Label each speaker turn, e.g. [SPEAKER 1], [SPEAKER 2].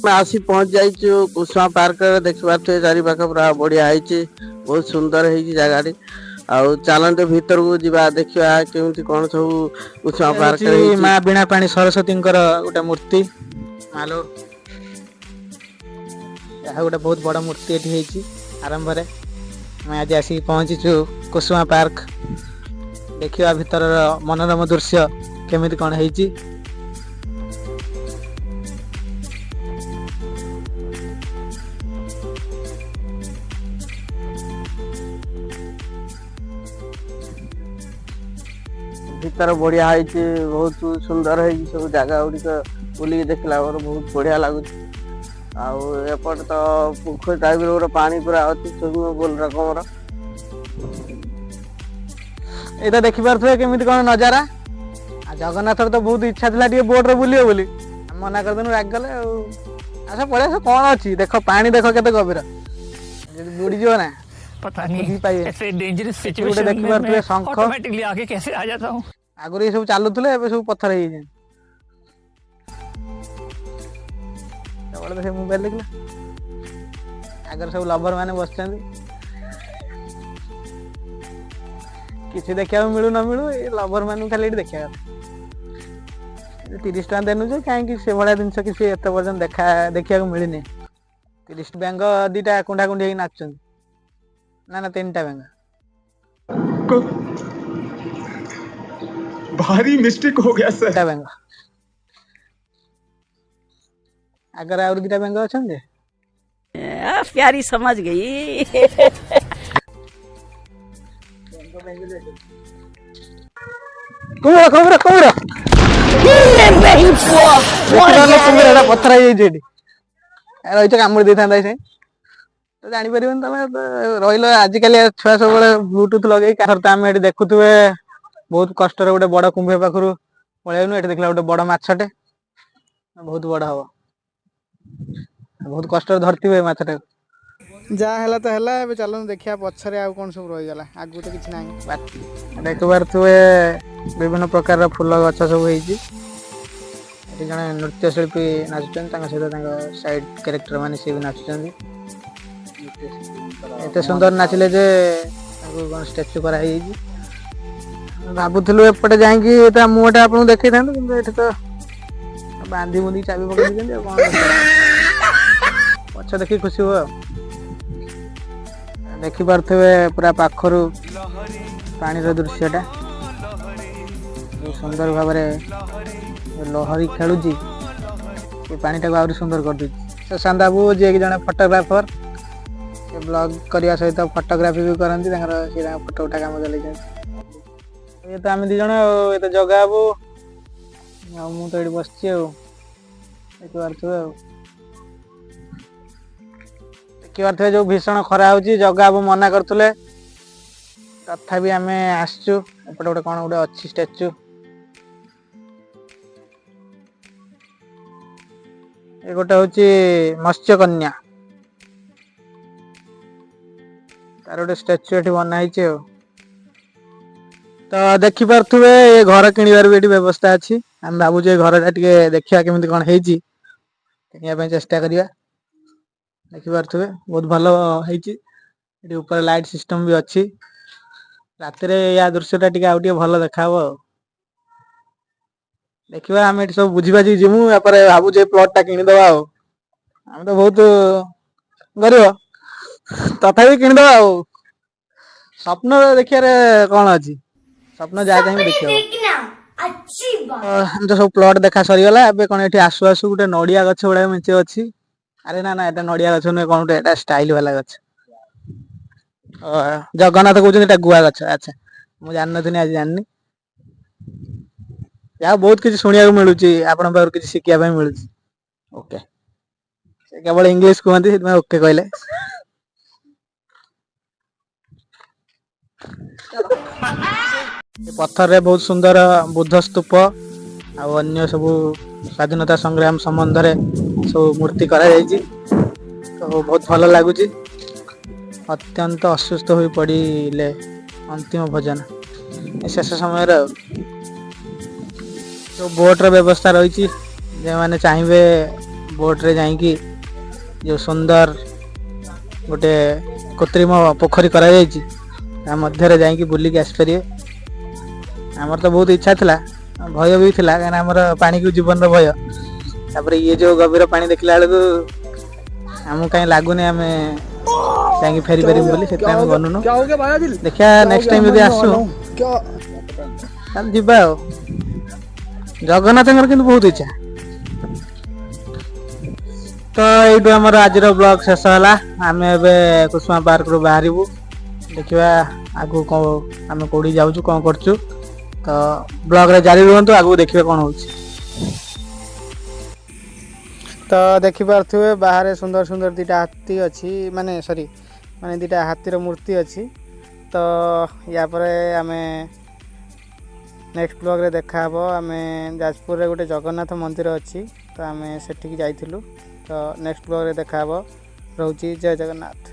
[SPEAKER 1] आसी पहुंच जाइए कुसुमा पार्क देखिए चारि पाख पूरा बढ़िया है बहुत सुंदर है जगह आउ चलते भीतर को जीवा देखा केमती कौन सब कुसुमा पार्क
[SPEAKER 2] माँ बीणा पाणी सरस्वती गोटे मूर्ति मालो यह गोटे बहुत बड़ मूर्ति ये आरंभ मैं आज आसिक पहुँचीचु कुसुमा पार्क देखा भीतर मनोरम दृश्य केमिति कौन है
[SPEAKER 1] भीतर बढ़िया है बहुत सुंदर है सब जगह गुड़िक बुलिक देखला बहुत बढ़िया लगुच आउट तो पोखर टाइप गोटे पानी पूरा अच्छी स्विमिंग पूल रकम
[SPEAKER 2] ये देखी पारे केमिति कौन नजारा जगन्नाथ तो बहुत इच्छा था बोट रे बुलियो बोली मना करदेनु राग गले अच्छा पड़े कौन अच्छी देख पानी देख के गभीर बुड़ी जीव ना
[SPEAKER 3] पता नहीं ऐसे डेंजरस सिचुएशन में मैं ऑटोमेटिकली आगे कैसे आ जाता हूँ।
[SPEAKER 2] आगुरी सब चालुले ए सब पत्थर हो मोबाइल देखला आगे सब लवर मैंने बस किसी देखा मिलू न मिलू ये लवर मान खाली देखा 30 टका देनु कहीं से भाया जिन किसी एत पर्यटन देखा मिलनी 30 बेंग दीटा कुंडा कुंडी नाचुं ना ना 3टा बेंग
[SPEAKER 4] भारी मिस्टेक हो गया सर।
[SPEAKER 2] बेंग अगर और 2टा बेंग अच्छा
[SPEAKER 5] प्यारी समझ गई
[SPEAKER 2] कुमरा कुमरा कुमरा पत्थर रही कामुड़ी दे था तो जापर तुम रही आजिकल छुआ सब ब्लूटूथ लगे आम ये देखुए बहुत कष्ट गोटे बड़ कुंभ पाखु पलैनु ये देखला गोटे बड़ मछटे बहुत बड़ हम बहुत कष्ट धरती हुए मछटा जहाँ है तो है चलो देखिए पछरे आ कौन सब रहीगला आगू तो किसी ना देख पारे विभिन्न प्रकार फूल गछ सब जड़े नृत्यशिल्पी नाचुं सहित साइड कैरेक्टर मैंने सी भी नाचुं एत सुंदर नाचिले जे कौन स्टाच्यू कराई भावुलु एपटे जा मुहटा आपको देखी था कि तो बांधी बुंदी चाबी पकड़ पछ देखी खुशी हुआ देखी पारे पूरा पाखर पानी दृश्यटा सुंदर भाव लहरी खेलुची पानीटा को आहरी सुंदर कर सुशांत बाबू जी जड़े फोटोग्राफर से ब्लॉग करने सहित फोटोग्राफी भी करती फोटो उठा काम चल ये तो आम 2 जन ये तो जगा बाबू मु तो ये बस देखिए जो भीषण खरा हो जगा बाबू मना करते तथापि आम आसचु एपटे गोटे कौन गोटे अच्छी स्टाच्यू ये गोटे हूँ मत्स्य कन्या तार गोटे स्टाच्यू ये बनाई तो देखी पारे ये घर किणवार भी ये व्यवस्था अच्छी आम भावुँ ये घर देखा केमी कौन है चेष्टा करवा देखी पारे बहुत भल है ऊपर लाइट सिस्टम भी अच्छी रात या दृश्यटा टे भल देखा देखा आम सब बुझीबाजी जीमु भावुँ प्लॉट किणीदे आम तो बहुत गरीब तथापि किणीदे स्वप्न देखिए कौन अच्छी स्वप्न जहाँ चाहिए देखिए हम तो सब प्लॉट देखा सरीगला ए कौन ये आसु आसु गोटे नड़िया गछ गुड़ा मेचे अच्छी अरे ना ना ये नड़िया गछ नुहे कौन गोटे स्टाइल वाला गछ जगन्नाथ कहते गुआ गछ अच्छा मुझे जान आज जानी या बहुत किसी शुणा मिलूँ आपण किसी शिखा मिलूँ ओके केवल इंग्लीश कहते ओके कहले पत्थर रे बहुत सुंदर बुद्ध स्तूप अन्य सब स्वाधीनता संग्राम संबंध में सब मूर्ति करा तो बहुत भल लगुच अत्यंत असुस्थ हो पड़े अंतिम भोजन शेष समय जो बोट रो व्यवस्था रही जो मैंने चाहिए बोट रे जाइकी जो सुंदर गोटे कृत्रिम पोखरी करा जाइछि ता मध्य जाइकी बुलिक आसपारे। आमर तो बहुत इच्छा थिला भय भी थिला कारण आमर पानी को जीवन रो भय तापर ये जो गभीर पानी देखला बेलू आमको कहीं लगुनि आम जाइए फेरी पारिबु बोली से गनुनु देखिया नेक्स्ट टाइम यदि आसु जीवा जगन्नाथ किंतु बहुत इच्छा। तो ये आमर आज ब्लॉग शेष है आम ए कुसुमा पार्क रू बाहरबू देखा आगू कौन आम कौड़ी जाऊँ कौन करचु तो ब्लॉग रे जारी रुहतु आगू देखिए कौन हो। तो देखिपे बाहर सुंदर सुंदर दीटा हाथी अच्छी माने सॉरी माने दीटा हाथीर मूर्ति अच्छी। तो या पर आम नेक्स्ट ब्लॉग रे देखा आम जाजपुर रे गोटे जगन्नाथ मंदिर अच्छी तो आम सेठिक जाइथिलु। तो नेक्स्ट ब्लॉग रे देखा रोची जय जगन्नाथ।